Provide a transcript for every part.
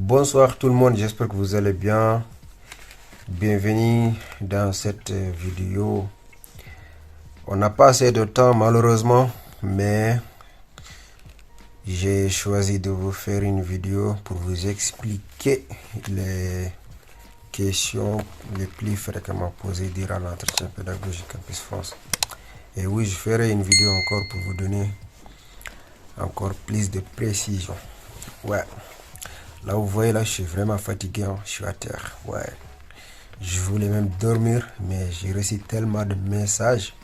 Bonsoir tout le monde, j'espère que vous allez bien. Bienvenue dans cette vidéo. On n'a pas assez de temps malheureusement, mais j'ai choisi de vous faire une vidéo pour vous expliquer les questions les plus fréquemment posées durant l'entretien pédagogique Campus France. Et oui, je ferai une vidéo encore pour vous donner encore plus de précision. Ouais. Là, vous voyez, là, je suis vraiment fatigué, hein. Je suis à terre. Ouais. Je voulais même dormir, mais j'ai reçu tellement de messages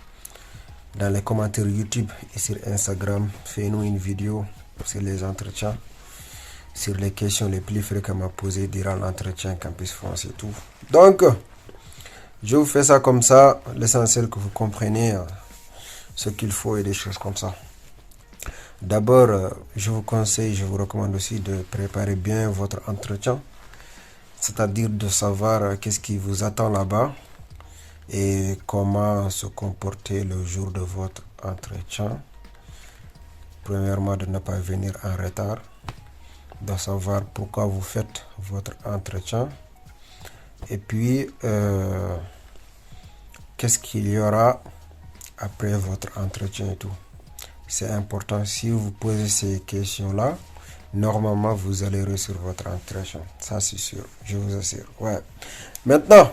dans les commentaires YouTube et sur Instagram. Fais-nous une vidéo sur les entretiens, sur les questions les plus fréquemment posées durant l'entretien Campus France et tout. Donc, je vous fais ça comme ça. L'essentiel que vous compreniez ce qu'il faut et des choses comme ça. D'abord, je vous conseille, je vous recommande aussi de préparer bien votre entretien, c'est-à-dire de savoir qu'est-ce qui vous attend là-bas et comment se comporter le jour de votre entretien. Premièrement, de ne pas venir en retard, de savoir pourquoi vous faites votre entretien et puis qu'est-ce qu'il y aura après votre entretien et tout. C'est important, si vous posez ces questions-là, normalement vous allez réussir votre entretien. Ça c'est sûr, je vous assure. Ouais. Maintenant,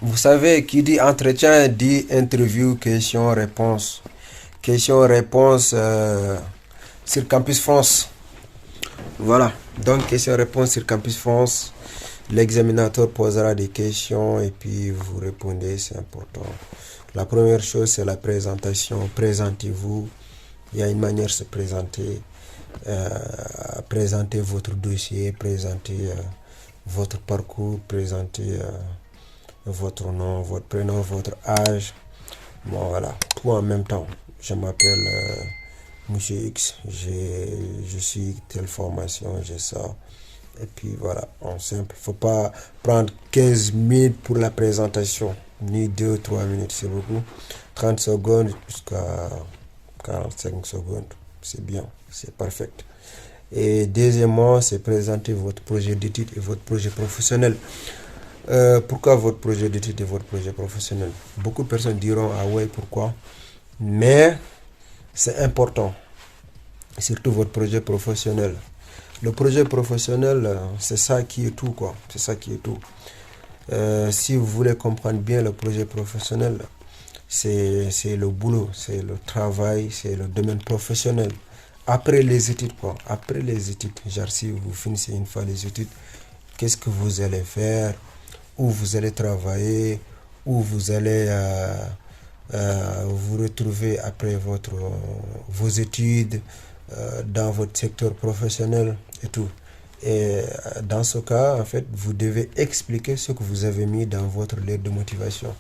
vous savez, qui dit entretien dit interview, question-réponse. Question-réponse sur Campus France. Voilà, donc question-réponse sur Campus France. L'examinateur posera des questions et puis vous répondez, c'est important. La première chose, c'est la présentation. Présentez-vous. Il y a une manière de se présenter. Présentez votre dossier, présentez votre parcours, présentez votre nom, votre prénom, votre âge. Bon, voilà, tout en même temps. Je m'appelle Monsieur X, je suis telle formation, j'ai ça. Et puis voilà, en simple. Faut pas prendre 15 minutes pour la présentation, ni 2-3 minutes, c'est beaucoup. 30 secondes jusqu'à 45 secondes, c'est bien, c'est parfait. Et deuxièmement, c'est présenter votre projet d'études et votre projet professionnel. Pourquoi votre projet d'études et votre projet professionnel? Beaucoup de personnes diront, ah ouais, pourquoi? Mais c'est important, surtout votre projet professionnel. Le projet professionnel, c'est ça qui est tout, quoi. C'est ça qui est tout. Si vous voulez comprendre bien le projet professionnel, c'est le boulot, c'est le travail, c'est le domaine professionnel. Après les études, quoi. Après les études, genre si vous finissez une fois les études, qu'est-ce que vous allez faire? Où vous allez travailler? Où vous allez vous retrouver après vos études, dans votre secteur professionnel et tout. Et dans ce cas, en fait, vous devez expliquer ce que vous avez mis dans votre lettre de motivation.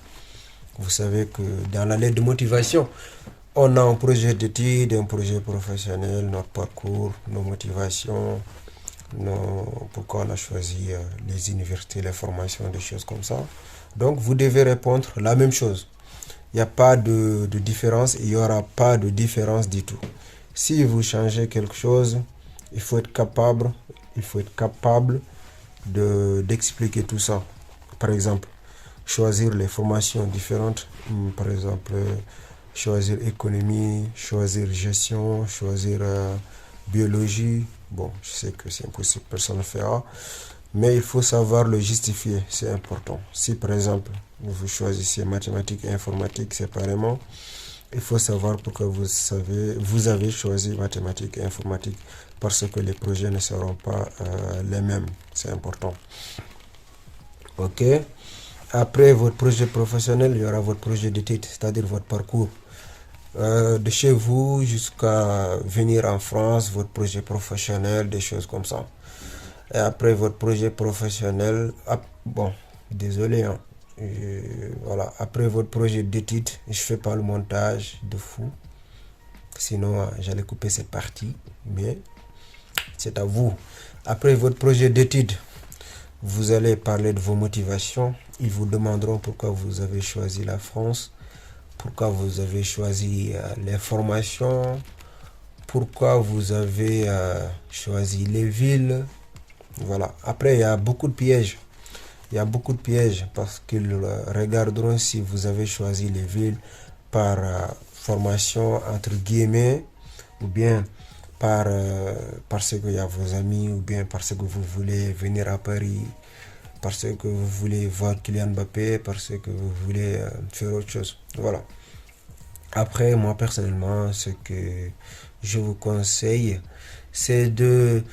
Vous savez que dans la lettre de motivation, on a un projet d'études, un projet professionnel, notre parcours, nos motivations, pourquoi on a choisi les universités, les formations, des choses comme ça. Donc, vous devez répondre la même chose. Il n'y a pas de différence, il n'y aura pas de différence du tout. Si vous changez quelque chose, il faut être capable d'expliquer tout ça. Par exemple, choisir les formations différentes, par exemple, choisir économie, choisir gestion, choisir biologie. Bon, je sais que c'est impossible, personne ne le fera, mais il faut savoir le justifier, c'est important. Si par exemple, vous choisissez mathématiques et informatique séparément, il faut savoir pourquoi vous avez choisi mathématiques et informatique, parce que les projets ne seront pas les mêmes, c'est important. Ok. Après votre projet professionnel, il y aura votre projet d'études, c'est-à-dire votre parcours. De chez vous jusqu'à venir en France, votre projet professionnel, des choses comme ça. Et après votre projet professionnel, bon, désolé, hein, voilà, après votre projet d'études, je fais pas le montage de fou, sinon j'allais couper cette partie, mais c'est à vous. Après votre projet d'études, vous allez parler de vos motivations. Ils vous demanderont pourquoi vous avez choisi la France, pourquoi vous avez choisi les formations, pourquoi vous avez choisi les villes, Voilà. Après, il y a beaucoup de pièges. Il y a beaucoup de pièges parce qu'ils regarderont si vous avez choisi les villes par formation, entre guillemets, ou bien parce qu'il y a vos amis, ou bien parce que vous voulez venir à Paris, parce que vous voulez voir Kylian Mbappé, parce que vous voulez faire autre chose. Voilà. Après, moi personnellement, ce que je vous conseille, c'est de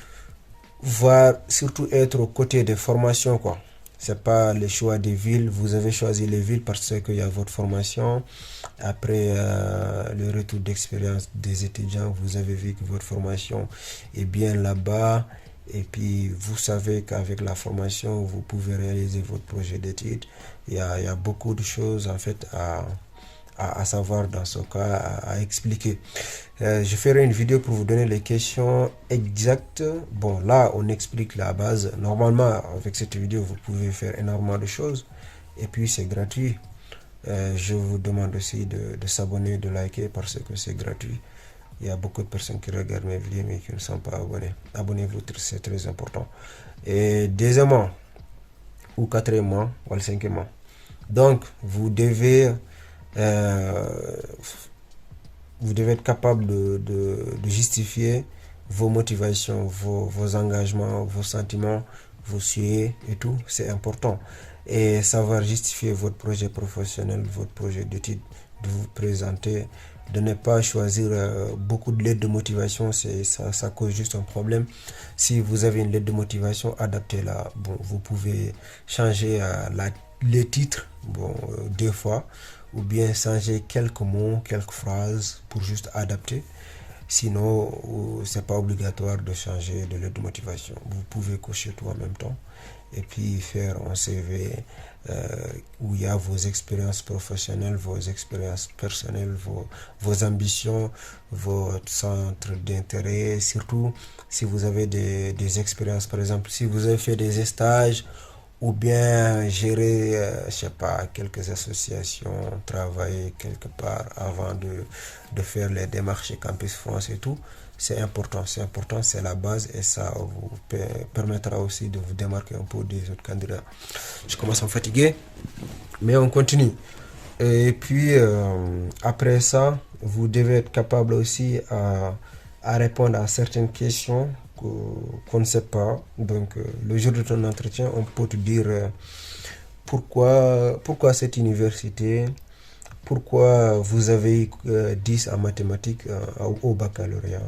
voir, surtout être aux côtés des formations, quoi. C'est pas le choix des villes. Vous avez choisi les villes parce qu'il y a votre formation. Après le retour d'expérience des étudiants, vous avez vu que votre formation est bien là-bas. Et puis, vous savez qu'avec la formation, vous pouvez réaliser votre projet d'études. Il y a beaucoup de choses, en fait, à savoir dans ce cas, à expliquer. Je ferai une vidéo pour vous donner les questions exactes. Bon, là, on explique la base. Normalement, avec cette vidéo, vous pouvez faire énormément de choses. Et puis, c'est gratuit. Je vous demande aussi de s'abonner, de liker parce que c'est gratuit. Il y a beaucoup de personnes qui regardent mes vidéos mais qui ne sont pas abonnés. Abonnez-vous, c'est très important. Et deuxièmement, ou quatrièmement, ou le cinquièmement. Donc, euh, vous devez être capable de justifier vos motivations, vos engagements, vos sentiments, vos souhaits et tout. C'est important. Et savoir justifier votre projet professionnel, votre projet d'études, de vous présenter, de ne pas choisir beaucoup de lettres de motivation, ça cause juste un problème. Si vous avez une lettre de motivation, adaptez-la. Bon, vous pouvez changer les titres, bon, deux fois, ou bien changer quelques mots, quelques phrases pour juste adapter. Sinon, c'est pas obligatoire de changer de lettre de motivation. Vous pouvez cocher tout en même temps et puis faire un CV où il y a vos expériences professionnelles, vos expériences personnelles, vos ambitions, votre centre d'intérêt. Surtout si vous avez des expériences, par exemple, si vous avez fait des stages ou bien gérer, je sais pas, quelques associations, travailler quelque part avant de faire les démarches Campus France et tout. C'est important, c'est la base et ça vous permettra aussi de vous démarquer un peu des autres candidats. Je commence à me fatiguer, mais on continue. Et puis, après ça, vous devez être capable aussi à répondre à certaines questions qu'on ne sait pas. Donc, le jour de ton entretien, on peut te dire pourquoi cette université, pourquoi vous avez eu 10 en mathématiques au baccalauréat,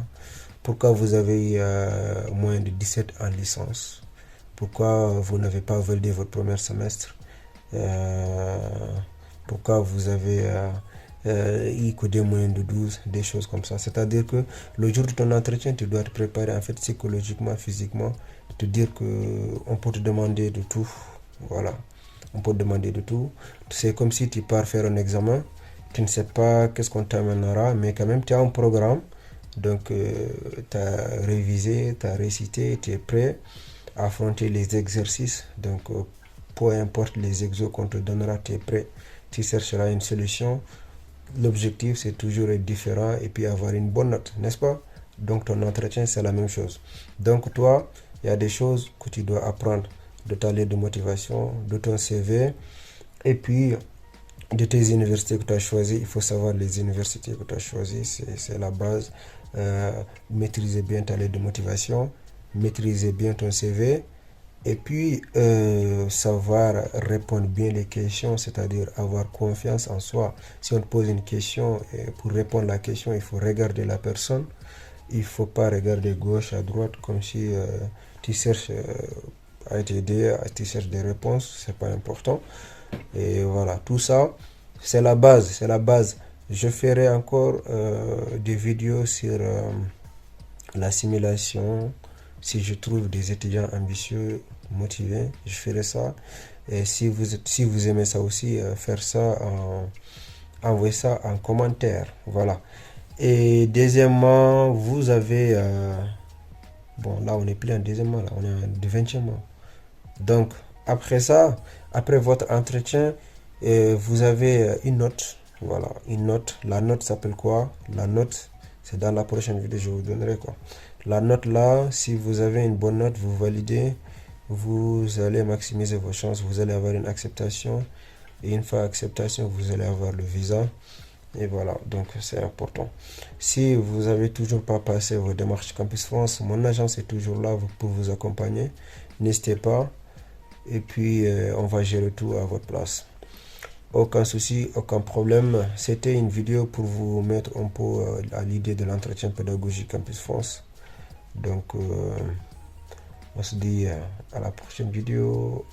pourquoi vous avez eu moins de 17 en licence, pourquoi vous n'avez pas validé votre premier semestre, euh, pourquoi vous avez eu que des moyennes de 12, des choses comme ça. C'est-à-dire que le jour de ton entretien, tu dois te préparer en fait psychologiquement, physiquement, te dire que on peut te demander de tout. Voilà. On peut te demander de tout. C'est comme si tu pars faire un examen, tu ne sais pas qu'est-ce qu'on t'amènera, mais quand même tu as un programme. Donc tu as révisé, tu as récité, tu es prêt à affronter les exercices. Donc peu importe les exos qu'on te donnera, tu es prêt. Tu chercheras une solution. L'objectif, c'est toujours être différent et puis avoir une bonne note, n'est-ce pas? Donc, ton entretien, c'est la même chose. Donc, toi, il y a des choses que tu dois apprendre de ta lettre de motivation, de ton CV et puis de tes universités que tu as choisies. Il faut savoir les universités que tu as choisies, c'est la base. Maîtriser bien ta lettre de motivation, maîtriser bien ton CV et puis, savoir répondre bien les questions, c'est-à-dire avoir confiance en soi. Si on te pose une question, pour répondre à la question, il faut regarder la personne. Il ne faut pas regarder gauche à droite comme si tu cherches à t'aider, tu cherches des réponses. C'est pas important. Et voilà, tout ça, c'est la base. C'est la base. Je ferai encore des vidéos sur la simulation. Si je trouve des étudiants ambitieux, motivés, je ferai ça. Et si vous aimez ça aussi, faire ça, envoyez ça en commentaire. Voilà. Et deuxièmement, vous avez... bon, là, on n'est plus en deuxièmement, là, on est en 20e. Donc, après ça, après votre entretien, vous avez une note. Voilà, une note. La note s'appelle quoi? La note, c'est dans la prochaine vidéo, je vous donnerai quoi. La note là, si vous avez une bonne note, vous validez, vous allez maximiser vos chances, vous allez avoir une acceptation. Et une fois acceptation, vous allez avoir le visa. Et voilà, donc c'est important. Si vous avez toujours pas passé vos démarches Campus France, mon agence est toujours là pour vous accompagner. N'hésitez pas. Et puis, on va gérer tout à votre place. Aucun souci, aucun problème. C'était une vidéo pour vous mettre un peu à l'idée de l'entretien pédagogique Campus France. Donc, on se dit à la prochaine vidéo.